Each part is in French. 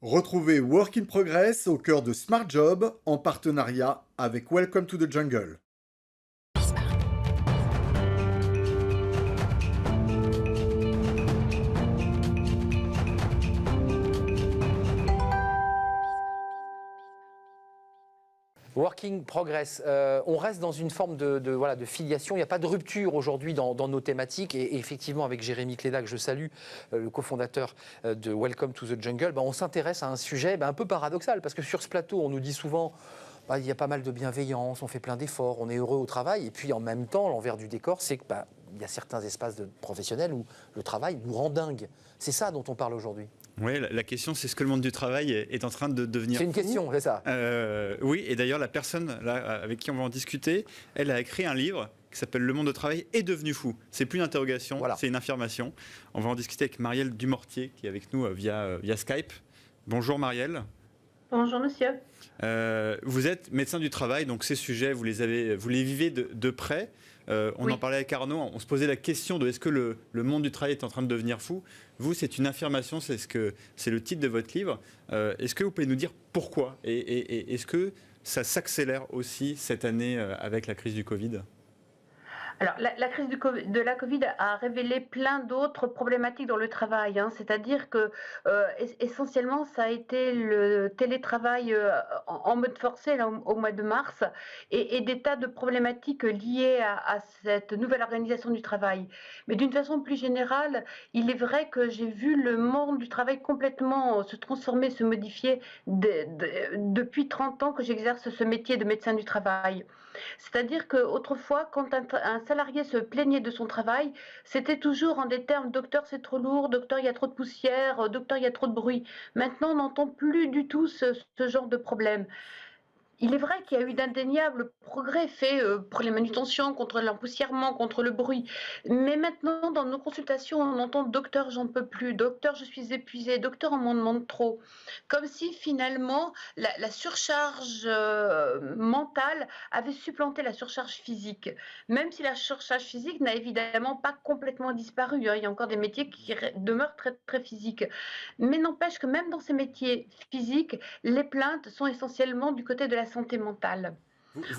Retrouvez Work in Progress au cœur de Smart Job en partenariat avec Welcome to the Jungle. Working Progress, on reste dans une forme de filiation, il n'y a pas de rupture aujourd'hui dans nos thématiques et effectivement avec Jérémy Cléda, que je salue, le cofondateur de Welcome to the Jungle, on s'intéresse à un sujet un peu paradoxal parce que sur ce plateau on nous dit souvent il y a pas mal de bienveillance, on fait plein d'efforts, on est heureux au travail et puis en même temps l'envers du décor c'est que il y a certains espaces professionnels où le travail nous rend dingue. C'est ça dont on parle aujourd'hui. Oui, la question, c'est ce que le monde du travail est en train de devenir. C'est une question, c'est ça. Oui, et d'ailleurs, la personne là, avec qui on va en discuter, elle a écrit un livre qui s'appelle Le monde du travail est devenu fou. C'est plus une interrogation, voilà. C'est une affirmation. On va en discuter avec Marielle Dumortier, qui est avec nous via Skype. Bonjour Marielle. Bonjour monsieur. Vous êtes médecin du travail, donc ces sujets, vous les vivez de près. On en parlait avec Arnaud, on se posait la question de est-ce que le monde du travail est en train de devenir fou. Vous, c'est une affirmation, c'est le titre de votre livre. Est-ce que vous pouvez nous dire pourquoi et est-ce que ça s'accélère aussi cette année avec la crise du Covid ? Alors, la crise de la Covid a révélé plein d'autres problématiques dans le travail. C'est-à-dire que, essentiellement, ça a été le télétravail en mode forcé là, au mois de mars et des tas de problématiques liées à cette nouvelle organisation du travail. Mais d'une façon plus générale, il est vrai que j'ai vu le monde du travail complètement se transformer, se modifier depuis 30 ans que j'exerce ce métier de médecin du travail. C'est-à-dire qu'autrefois, quand un salarié se plaignait de son travail, c'était toujours en des termes docteur c'est trop lourd, docteur il y a trop de poussière, docteur il y a trop de bruit. Maintenant, on n'entend plus du tout ce genre de problème. Il est vrai qu'il y a eu d'indéniables progrès faits pour les manutentions, contre l'empoussièrement, contre le bruit. Mais maintenant, dans nos consultations, on entend docteur, j'en peux plus, docteur, je suis épuisé, docteur, on m'en demande trop. Comme si finalement, la surcharge mentale avait supplanté la surcharge physique. Même si la surcharge physique n'a évidemment pas complètement disparu. Il y a encore des métiers qui demeurent très, très physiques. Mais n'empêche que même dans ces métiers physiques, les plaintes sont essentiellement du côté de la santé mentale.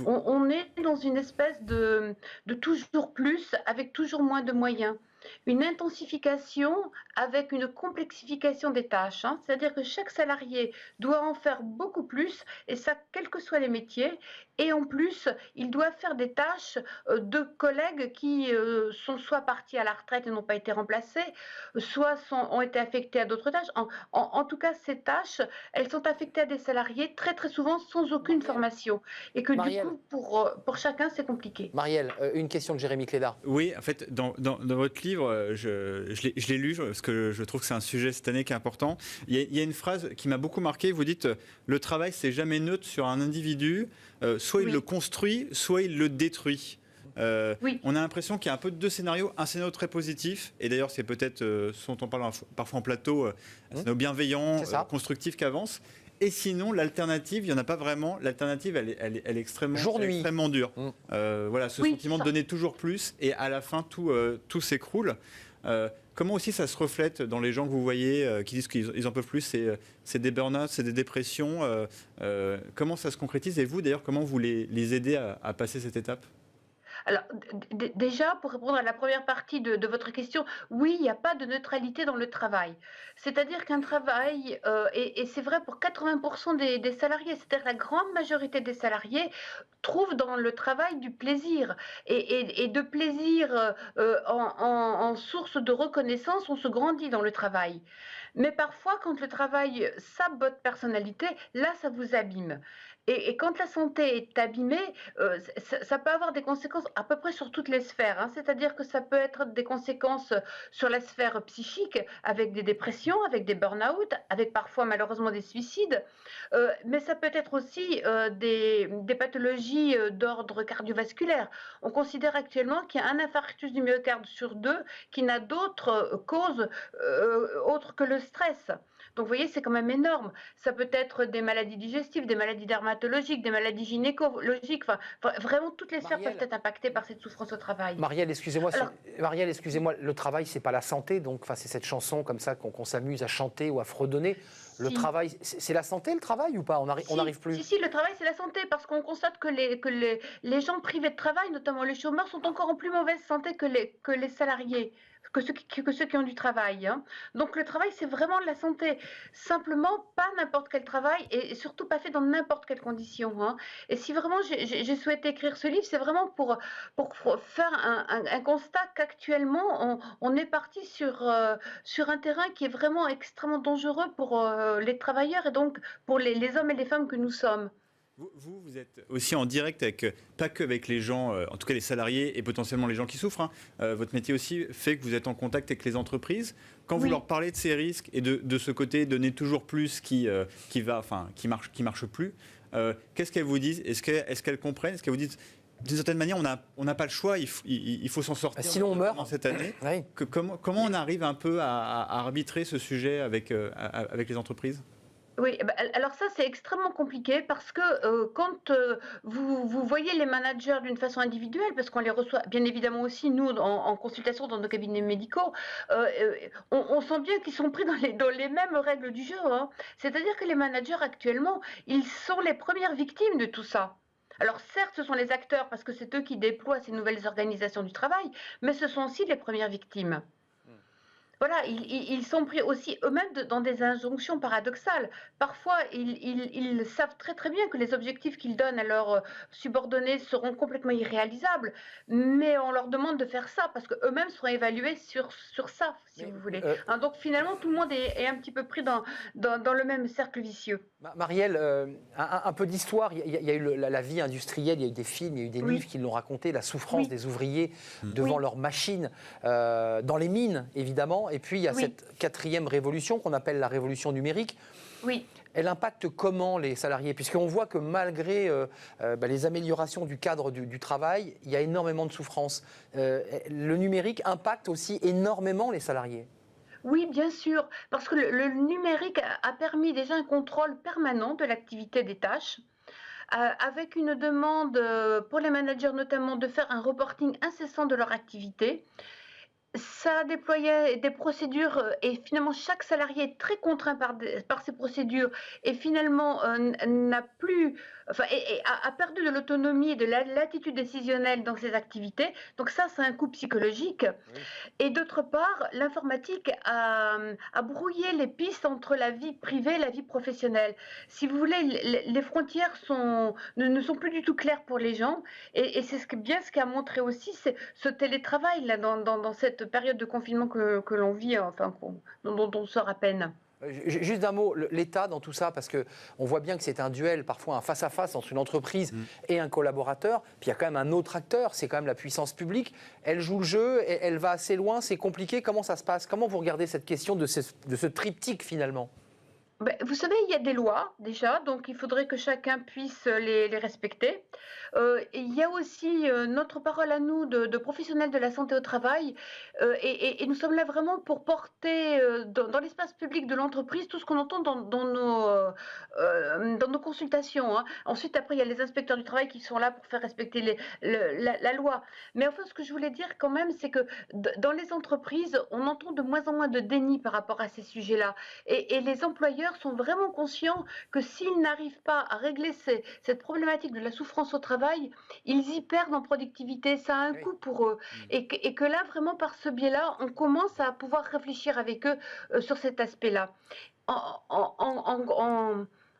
On est dans une espèce de toujours plus avec toujours moins de moyens. Une intensification avec une complexification des tâches. C'est-à-dire que chaque salarié doit en faire beaucoup plus, et ça, quels que soient les métiers. Et en plus, il doit faire des tâches de collègues qui sont soit partis à la retraite et n'ont pas été remplacés, soit ont été affectés à d'autres tâches. En tout cas, ces tâches, elles sont affectées à des salariés très très souvent sans aucune formation. Et que Marielle. du coup, pour chacun, c'est compliqué. Marielle, une question de Jérémy Cléda. Oui, en fait, dans votre livre, je l'ai lu parce que je trouve que c'est un sujet cette année qui est important. Il y a une phrase qui m'a beaucoup marqué. Vous dites le travail, c'est jamais neutre sur un individu. Soit il le construit, soit il le détruit. On a l'impression qu'il y a un peu de deux scénarios. Un scénario très positif, et d'ailleurs c'est peut-être ce dont on parle parfois en plateau, un scénario bienveillant, constructif qui avance. Et sinon, l'alternative, il n'y en a pas vraiment. L'alternative, elle est extrêmement dure. Voilà, ce sentiment de donner toujours plus, et à la fin, tout s'écroule. Comment aussi ça se reflète dans les gens que vous voyez qui disent qu'ils en peuvent plus? C'est des burn-out, c'est des dépressions. Comment ça se concrétise? Et vous, d'ailleurs, comment vous les aidez à passer cette étape? Alors, déjà, pour répondre à la première partie de votre question, oui, il n'y a pas de neutralité dans le travail. C'est-à-dire qu'un travail, et c'est vrai pour 80% des salariés, c'est-à-dire la grande majorité des salariés trouvent dans le travail du plaisir. Et de plaisir en source de reconnaissance, on se grandit dans le travail. Mais parfois, quand le travail sape votre personnalité, là, ça vous abîme. Et quand la santé est abîmée, ça peut avoir des conséquences à peu près sur toutes les sphères. C'est-à-dire que ça peut être des conséquences sur la sphère psychique, avec des dépressions, avec des burn-out, avec parfois malheureusement des suicides. Mais ça peut être aussi des pathologies d'ordre cardiovasculaire. On considère actuellement qu'il y a un infarctus du myocarde sur deux qui n'a d'autre cause autre que le stress. Donc, vous voyez, c'est quand même énorme. Ça peut être des maladies digestives, des maladies dermatologiques, des maladies gynécologiques. Enfin, vraiment, toutes les sphères peuvent être impactées par cette souffrance au travail. Marielle, excusez-moi, le travail, c'est pas la santé, donc c'est cette chanson comme ça qu'on s'amuse à chanter ou à fredonner. Le travail, c'est la santé, le travail ou pas? On n'arrive plus. Si, le travail, c'est la santé, parce qu'on constate que les gens privés de travail, notamment les chômeurs, sont encore en plus mauvaise santé que les salariés, que ceux qui ont du travail. Hein. Donc le travail, c'est vraiment la santé. Simplement, pas n'importe quel travail, et surtout pas fait dans n'importe quelles conditions. Hein. Et si vraiment j'ai souhaité écrire ce livre, c'est vraiment pour faire un constat qu'actuellement, on est parti sur un terrain qui est vraiment extrêmement dangereux pour les travailleurs et donc pour les hommes et les femmes que nous sommes. Vous êtes aussi en direct avec, pas que avec les gens, en tout cas les salariés et potentiellement les gens qui souffrent. Votre métier aussi fait que vous êtes en contact avec les entreprises. Quand vous leur parlez de ces risques et de ce côté donner toujours plus qui marche plus, qu'est-ce qu'elles vous disent? Est-ce qu'elles comprennent? Est-ce qu'elles vous disent d'une certaine manière, on n'a pas le choix, il faut s'en sortir. Sinon, on meurt. Dans cette année. Oui. Comment on arrive un peu à arbitrer ce sujet avec les entreprises? Oui, alors ça c'est extrêmement compliqué parce que quand vous voyez les managers d'une façon individuelle, parce qu'on les reçoit bien évidemment aussi nous en consultation dans nos cabinets médicaux, on sent bien qu'ils sont pris dans les mêmes règles du jeu. Hein. C'est-à-dire que les managers actuellement, ils sont les premières victimes de tout ça. Alors certes, ce sont les acteurs parce que c'est eux qui déploient ces nouvelles organisations du travail, mais ce sont aussi les premières victimes. Voilà, ils sont pris aussi eux-mêmes dans des injonctions paradoxales. Parfois, ils savent très très bien que les objectifs qu'ils donnent à leurs subordonnés seront complètement irréalisables, mais on leur demande de faire ça parce qu'eux-mêmes seront évalués sur ça, si vous voulez. Hein, donc finalement, tout le monde est un petit peu pris dans le même cercle vicieux. Marielle, un peu d'histoire. Il y a eu la vie industrielle, il y a eu des films, il y a eu des livres qui l'ont raconté, la souffrance des ouvriers devant leurs machines, dans les mines, évidemment. Et puis, il y a cette quatrième révolution qu'on appelle la révolution numérique. Oui. Elle impacte comment les salariés? Puisqu'on voit que malgré les améliorations du cadre du travail, il y a énormément de souffrance. Le numérique impacte aussi énormément les salariés. Oui, bien sûr, parce que le numérique a permis déjà un contrôle permanent de l'activité des tâches. Avec une demande pour les managers notamment de faire un reporting incessant de leur activité. Ça déployait des procédures et finalement chaque salarié est très contraint par ces procédures et finalement n'a plus, a perdu de l'autonomie et de la latitude décisionnelle dans ses activités. Donc ça, c'est un coup psychologique. Oui. Et d'autre part, l'informatique a brouillé les pistes entre la vie privée et la vie professionnelle. Si vous voulez, les frontières ne sont plus du tout claires pour les gens et c'est ce qui a montré aussi, c'est ce télétravail là dans cette période de confinement que l'on vit, dont on sort à peine. Juste un mot, l'État dans tout ça, parce qu'on voit bien que c'est un duel, parfois un face-à-face entre une entreprise et un collaborateur, puis il y a quand même un autre acteur, c'est quand même la puissance publique. Elle joue le jeu, elle va assez loin, c'est compliqué. Comment ça se passe? Comment vous regardez cette question de ce triptyque finalement? Vous savez, il y a des lois déjà, donc il faudrait que chacun puisse les respecter. Il y a aussi notre parole à nous de professionnels de la santé au travail et nous sommes là vraiment pour porter dans l'espace public de l'entreprise tout ce qu'on entend dans nos consultations. Hein. Ensuite, après, il y a les inspecteurs du travail qui sont là pour faire respecter la loi. Mais enfin, ce que je voulais dire quand même, c'est que dans les entreprises, on entend de moins en moins de déni par rapport à ces sujets-là. Et les employeurs sont vraiment conscients que s'ils n'arrivent pas à régler cette problématique de la souffrance au travail, ils y perdent en productivité. Ça a un coût pour eux. Et que là, vraiment, par ce biais-là, on commence à pouvoir réfléchir avec eux sur cet aspect-là.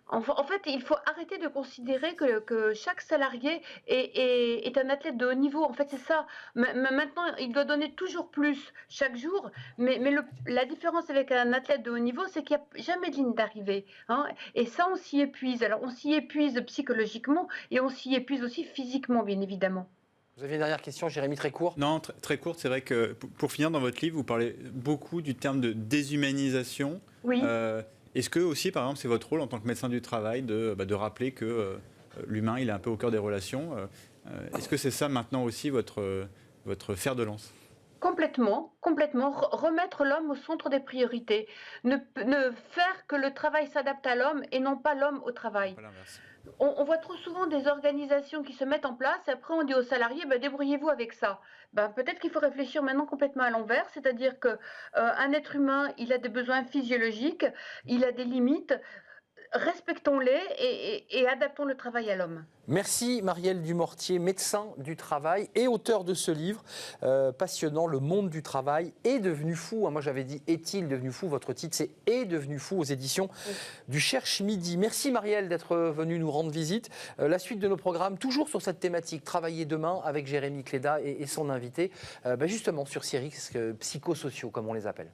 En fait, il faut arrêter de considérer que chaque salarié est un athlète de haut niveau. En fait, c'est ça. Maintenant, il doit donner toujours plus chaque jour. Mais la différence avec un athlète de haut niveau, c'est qu'il n'y a jamais de ligne d'arrivée. Hein. Et ça, on s'y épuise. Alors, on s'y épuise psychologiquement et on s'y épuise aussi physiquement, bien évidemment. Vous avez une dernière question, Jérémy, très court? Non, très courte. C'est vrai que pour finir, dans votre livre, vous parlez beaucoup du terme de déshumanisation. Oui. Est-ce que aussi, par exemple, c'est votre rôle en tant que médecin du travail de rappeler que l'humain, il est un peu au cœur des relations? Est-ce que c'est ça maintenant aussi votre fer de lance? Complètement, complètement. Remettre l'homme au centre des priorités. Ne faire que le travail s'adapte à l'homme et non pas l'homme au travail. Pas l'inverse. On voit trop souvent des organisations qui se mettent en place et après on dit aux salariés, ben, débrouillez-vous avec ça. Ben, peut-être qu'il faut réfléchir maintenant complètement à l'envers, c'est-à-dire que un être humain, il a des besoins physiologiques, il a des limites, respectons-les et adaptons le travail à l'homme. Merci Marielle Dumortier, médecin du travail et auteur de ce livre passionnant, Le monde du travail est devenu fou. Moi j'avais dit est-il devenu fou, votre titre c'est Est devenu fou aux éditions du Cherche Midi. Merci Marielle d'être venue nous rendre visite. La suite de nos programmes, toujours sur cette thématique, Travailler demain avec Jérémy Cléda et son invité, justement sur Sirix, psychosociaux comme on les appelle.